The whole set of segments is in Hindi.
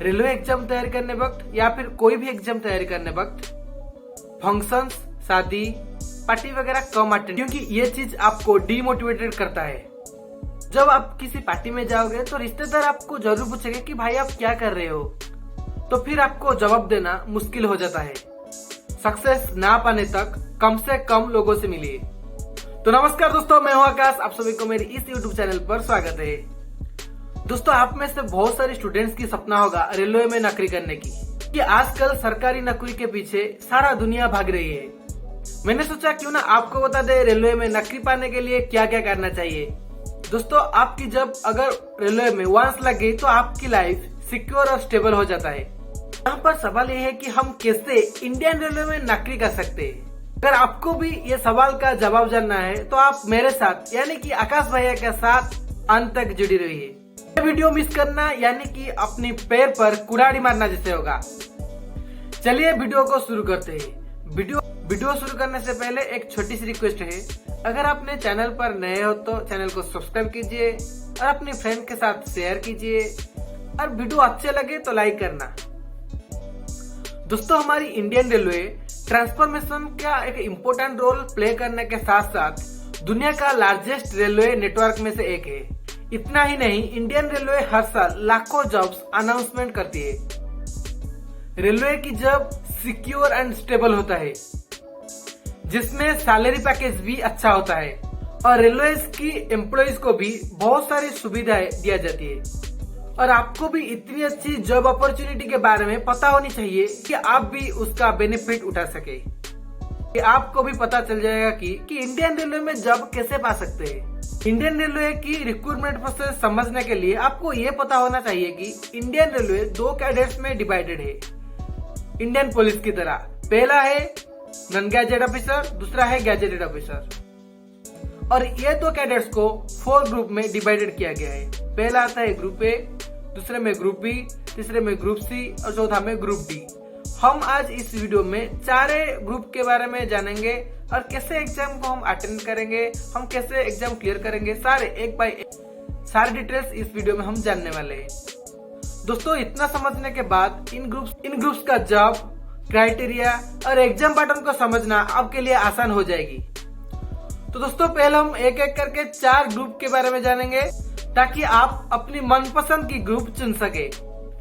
रेलवे एग्जाम तैयारी करने वक्त या फिर कोई भी एग्जाम तैयारी करने वक्त फंक्शंस, शादी, पार्टी वगैरह कम अटेंड, क्योंकि ये चीज आपको डीमोटिवेटेड करता है। जब आप किसी पार्टी में जाओगे तो रिश्तेदार आपको जरूर पूछेंगे कि भाई आप क्या कर रहे हो, तो फिर आपको जवाब देना मुश्किल हो जाता है। सक्सेस ना पाने तक कम से कम लोगों से मिलिए। तो नमस्कार दोस्तों, मैं हूं आकाश, आप सभी को मेरे इस यूट्यूब चैनल पर स्वागत है। दोस्तों, आप में से बहुत सारे स्टूडेंट्स की सपना होगा रेलवे में नौकरी करने की, कि आजकल सरकारी नौकरी के पीछे सारा दुनिया भाग रही है। मैंने सोचा क्यों ना आपको बता दे रेलवे में नौकरी पाने के लिए क्या क्या करना चाहिए। दोस्तों, आपकी जब अगर रेलवे में वांस लग गई तो आपकी लाइफ सिक्योर और स्टेबल हो जाता है। यहाँ पर सवाल ये है कि हम कैसे इंडियन रेलवे में नौकरी कर सकते हैं। अगर आपको भी ये सवाल का जवाब जानना है तो आप मेरे साथ यानी कि आकाश भैया के साथ अंत तक जुड़ी रहिए। ये वीडियो मिस करना यानी कि अपनी पैर पर कुल्हाड़ी मारना जैसे होगा। चलिए वीडियो को शुरू करते हैं। वीडियो शुरू करने से पहले एक छोटी सी रिक्वेस्ट है, अगर आपने चैनल पर नए हो तो चैनल को सब्सक्राइब कीजिए और अपने फ्रेंड के साथ शेयर कीजिए और वीडियो अच्छे लगे तो लाइक करना। दोस्तों, हमारी इंडियन रेलवे ट्रांसफॉर्मेशन का एक इम्पोर्टेंट रोल प्ले करने के साथ साथ दुनिया का लार्जेस्ट रेलवे नेटवर्क में से एक है। इतना ही नहीं, इंडियन रेलवे हर साल लाखों जॉब्स अनाउंसमेंट करती है। रेलवे की जॉब सिक्योर एंड स्टेबल होता है, जिसमें सैलरी पैकेज भी अच्छा होता है और रेलवे की एम्प्लॉइज को भी बहुत सारी सुविधाएं दिया जाती है। और आपको भी इतनी अच्छी जॉब अपॉर्चुनिटी के बारे में पता होनी चाहिए कि आप भी उसका बेनिफिट उठा सके। कि आपको भी पता चल जाएगा कि इंडियन रेलवे में जॉब कैसे पा सकते हैं। इंडियन रेलवे की रिक्रूटमेंट प्रोसेस समझने के लिए आपको ये पता होना चाहिए कि इंडियन रेलवे दो कैडेट्स में डिवाइडेड है, इंडियन पुलिस की तरह। पहला है नॉन गैजेटेड ऑफिसर, दूसरा है गैजेटेड ऑफिसर। और ये दो कैडेट्स को 4 ग्रुप में डिवाइडेड किया गया है। पहला आता है ग्रुप ए, दूसरे में ग्रुप बी, तीसरे में ग्रुप सी और चौथा में ग्रुप डी। हम आज इस वीडियो में चारे ग्रुप के बारे में जानेंगे और कैसे एग्जाम को हम अटेंड करेंगे, हम कैसे एग्जाम क्लियर करेंगे, सारे एक बाय एक सारे डिटेल्स इस वीडियो में हम जानने वाले हैं। दोस्तों, इतना समझने के बाद इन ग्रुप्स का जॉब क्राइटेरिया और एग्जाम पैटर्न को समझना आपके लिए आसान हो जाएगी। तो दोस्तों, पहले हम एक एक करके 4 ग्रुप के बारे में जानेंगे ताकि आप अपनी मनपसंद की ग्रुप चुन सके।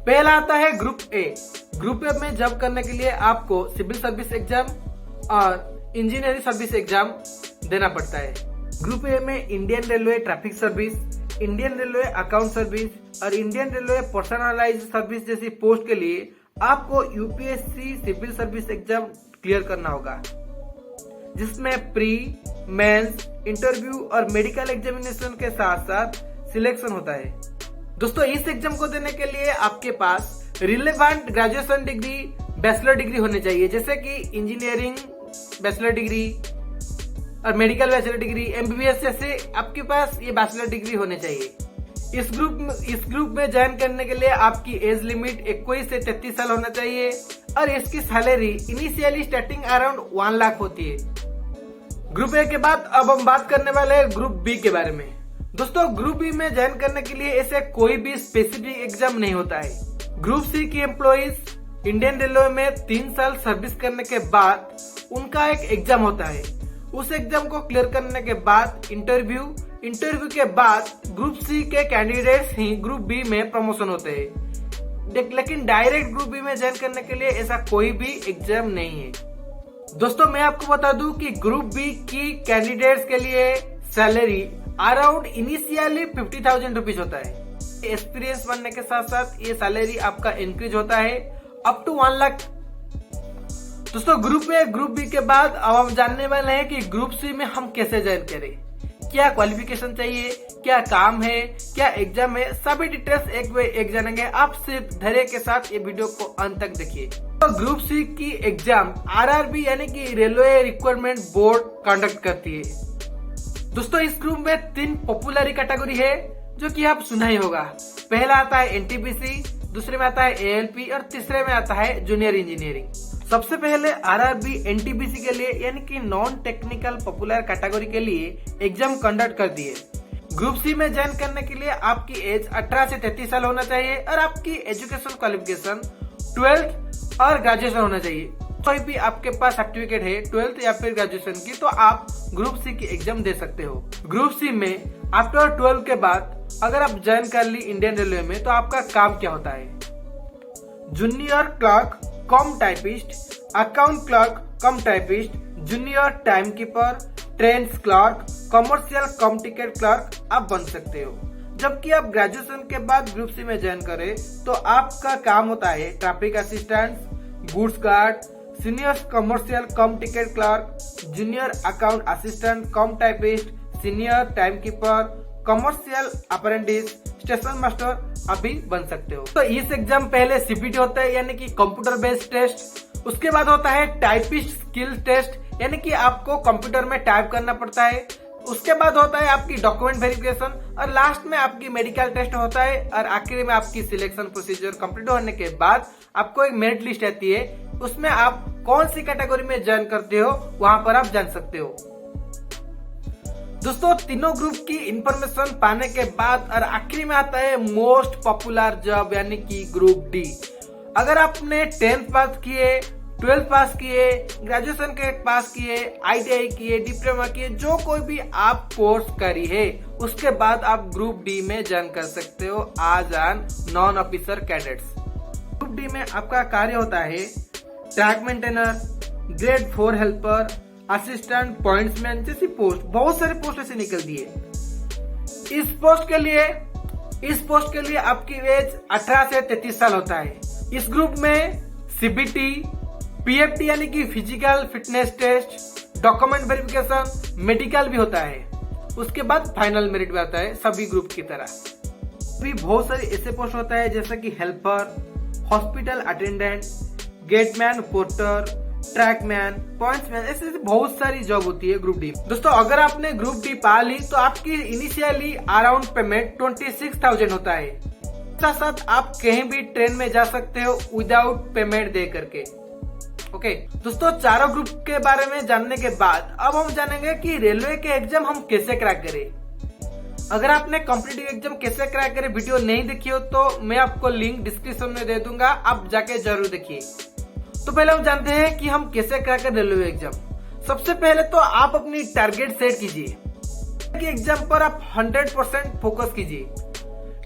पहला आता है ग्रुप ए। ग्रुप ए में जॉब करने के लिए आपको सिविल सर्विस एग्जाम और इंजीनियरिंग सर्विस एग्जाम देना पड़ता है। ग्रुप ए में Indian railway traffic service, Indian railway account service और इंडियन रेलवे पर्सनलाइज्ड सर्विस जैसी पोस्ट के लिए आपको UPSC civil service exam clear करना होगा, जिसमें प्री, मेंस, इंटरव्यू और मेडिकल एग्जामिनेशन के साथ साथ सिलेक्शन होता है। दोस्तों, इस एग्जाम को देने के लिए आपके पास relevant graduation degree, bachelor degree होनी चाहिए, जैसे कि इंजीनियरिंग बैचलर डिग्री और मेडिकल बैचलर डिग्री, एमबीबीएस जैसे आपके पास ये बैचलर डिग्री होने चाहिए। इस ग्रुप में ज्वाइन करने के लिए आपकी एज लिमिट 21 से 33 साल होना चाहिए और इसकी salary initially starting around 1 lakh होती है। ग्रुप ए के बाद अब हम बात करने वाले हैं ग्रुप बी के बारे में। दोस्तों, ग्रुप बी में ज्वाइन करने के लिए ऐसे कोई भी स्पेसिफिक एग्जाम नहीं होता है। ग्रुप सी की एम्प्लॉइज इंडियन रेलवे में 3 साल सर्विस करने के बाद उनका एक एग्जाम होता है। उस एग्जाम को क्लियर करने के बाद इंटरव्यू के बाद ग्रुप सी के कैंडिडेट्स ही ग्रुप बी में प्रमोशन होते हैं। लेकिन डायरेक्ट ग्रुप बी में ज्वाइन करने के लिए ऐसा कोई भी एग्जाम नहीं है। दोस्तों, मैं आपको बता दूं कि ग्रुप बी की कैंडिडेट्स के लिए सैलरी अराउंड इनिशियली 50,000 रुपीज होता है। एक्सपीरियंस बनने के साथ साथ ये सैलरी आपका इंक्रीज होता है अप टू 1 लाख। दोस्तों, ग्रुप ए ग्रुप बी के बाद अब हम जानने वाले हैं कि ग्रुप सी में हम कैसे ज्वाइन करें, क्या क्वालिफिकेशन चाहिए, क्या काम है, क्या एग्जाम है, सभी डिटेल्स एक बाय एक जानेंगे। आप सिर्फ धैर्य के साथ ये वीडियो को अंत तक देखिए। तो ग्रुप सी की एग्जाम आरआरबी यानी कि रेलवे रिक्वायरमेंट बोर्ड कंडक्ट करती है। दोस्तों, इस ग्रुप में 3 पॉपुलर कैटेगरी है जो कि आप सुना ही होगा। पहला आता है एनटीपीसी, दूसरे में आता है एएलपी और तीसरे में आता है जूनियर इंजीनियरिंग। सबसे पहले आरआरबी एनटीपीसी के लिए यानी कि नॉन टेक्निकल पॉपुलर कैटेगरी के लिए एग्जाम कंडक्ट करती है। ग्रुप सी में ज्वाइन करने के लिए आपकी एज 18 से 33 साल होना चाहिए और आपकी एजुकेशन क्वालिफिकेशन 12th और ग्रेजुएशन होना चाहिए। कोई भी आपके पास सर्टिफिकेट है 12th या फिर ग्रेजुएशन की तो आप ग्रुप सी की एग्जाम दे सकते हो। ग्रुप सी में आफ्टर 12 के बाद अगर आप ज्वाइन कर ली इंडियन रेलवे में तो आपका काम क्या होता है? जूनियर क्लर्क कम टाइपिस्ट, अकाउंट क्लर्क कम typist, junior time keeper, train clerk, commercial कम टिकट क्लर्क आप बन सकते हो। जबकि आप ग्रेजुएशन के बाद ग्रुप सी में ज्वाइन करें तो आपका काम होता है traffic assistant, goods guard, senior commercial कम ticket clerk, junior account assistant कम typist, senior time keeper, commercial apprentice, station master आप भी बन सकते हो। तो इस एग्जाम पहले सीपीटी होता है यानी कि कंप्यूटर बेस्ड टेस्ट, उसके बाद होता है टाइपिस्ट स्किल टेस्ट यानी कि आपको कंप्यूटर में टाइप करना पड़ता है, उसके बाद होता है आपकी डॉक्यूमेंट वेरिफिकेशन और लास्ट में आपकी मेडिकल टेस्ट होता है और आखिर में आपकी सिलेक्शन प्रोसीजर कंप्लीट होने के बाद आपको एक मेरिट लिस्ट आती है, उसमें आप कौन सी कैटेगरी में ज्वाइन करते हो वहां पर आप जान सकते हो। दोस्तों तीनों ग्रुप की इंफॉर्मेशन पाने के बाद और आखिरी में आता है मोस्ट पॉपुलर जॉब यानी कि ग्रुप डी। अगर आपने 10th पास किए, 12th पास किए, ग्रेजुएशन के पास किए, ITI किए, डिप्लोमा किए, जो कोई भी आप कोर्स करी है उसके बाद आप ग्रुप डी में ज्वाइन कर सकते हो as an non officer cadets. Group D में आपका कार्य होता है track maintainer, grade 4 helper, assistant pointsman जैसी पोस्ट, बहुत सारे पोस्ट ऐसे निकल दिए। इस पोस्ट के लिए आपकी एज 18 से 33 साल होता है। इस ग्रुप में सीबीटी, पीएफटी यानी कि physical fitness test, document verification, medical भी होता है। उसके बाद फाइनल मेरिट भी आता है सभी ग्रुप की तरह। भी बहुत सारे ऐसे पोस्ट होता है जैसे कि helper, hospital attendant, gateman, porter, trackman, pointsman, ऐसे बहुत सारी जॉब होती है ग्रुप डी। दोस्तों अगर आपने ग्रुप डी पा ली तो आपकी इनिशियली अराउंड पेमेंट 26,000 होता है। साथ साथ आप कहीं भी ट्रेन में जा सकते हो विदाउट पेमेंट दे करके। ओके दोस्तों, चारों ग्रुप के बारे में जानने के बाद अब हम जानेंगे कि रेलवे के एग्जाम हम कैसे क्रैक करें। अगर आपने कॉम्पिटिटिव एग्जाम कैसे क्रैक करें वीडियो नहीं देखी हो तो मैं आपको लिंक डिस्क्रिप्शन में दे दूंगा, आप जाके जरूर देखिए। तो पहले हम जानते हैं कि हम कैसे क्रैक करें रेलवे एग्जाम। सबसे पहले तो आप अपनी टारगेट सेट कीजिए कि एग्जाम पर आप 100% फोकस कीजिए,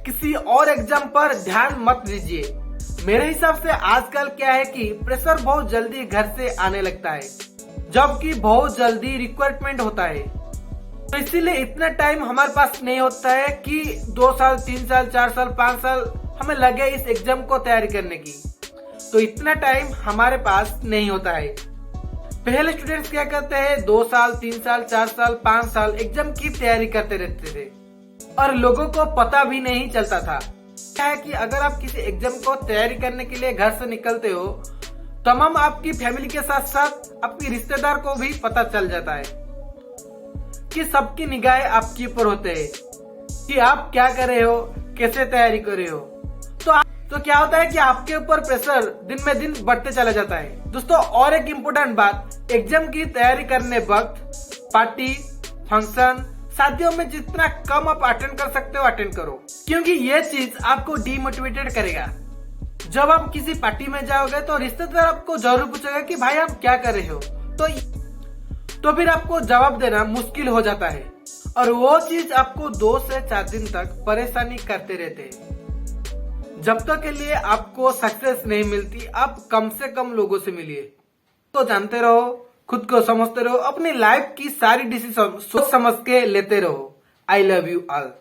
किसी और एग्जाम पर ध्यान मत दीजिए। मेरे हिसाब से आजकल क्या है कि प्रेशर बहुत जल्दी घर से आने लगता है, जबकि बहुत जल्दी रिक्वायरमेंट होता है, तो इसीलिए इतना टाइम हमारे पास नहीं होता है कि 2 साल 3 साल 4 साल 5 साल हमें लगे इस एग्जाम को तैयारी करने की। तो इतना टाइम हमारे पास नहीं होता है। पहले स्टूडेंट्स क्या करते हैं 2 साल 3 साल 4 साल 5 साल एग्जाम की तैयारी करते रहते थे और लोगों को पता भी नहीं चलता था। क्या है कि अगर आप किसी एग्जाम को तैयारी करने के लिए घर से निकलते हो तमाम आपकी फैमिली के साथ साथ आपकी रिश्तेदार को भी पता चल जाता है कि सबकी निगाहें आपके ऊपर होते हैं कि आप क्या कर रहे हो, कैसे तैयारी कर रहे हो। तो क्या होता है कि आपके ऊपर प्रेशर दिन में दिन बढ़ते चला जाता है। दोस्तों और एक इम्पोर्टेंट बात, एग्जाम की तैयारी करने वक्त पार्टी, फंक्शन, शादियों में जितना कम आप अटेंड कर सकते हो अटेंड करो, क्योंकि ये चीज आपको डीमोटिवेटेड करेगा। जब आप किसी पार्टी में जाओगे तो रिश्तेदार आपको जरूर पूछेगा कि भाई आप क्या कर रहे हो, तो फिर आपको जवाब देना मुश्किल हो जाता है और वो चीज आपको 2 से 4 दिन तक परेशानी करते रहते हैं। जब तक के लिए आपको सक्सेस नहीं मिलती आप कम से कम लोगों से मिलिए। तो जानते रहो, खुद को समझते रहो, अपनी लाइफ की सारी डिसीजन सोच समझ के लेते रहो। I love you all.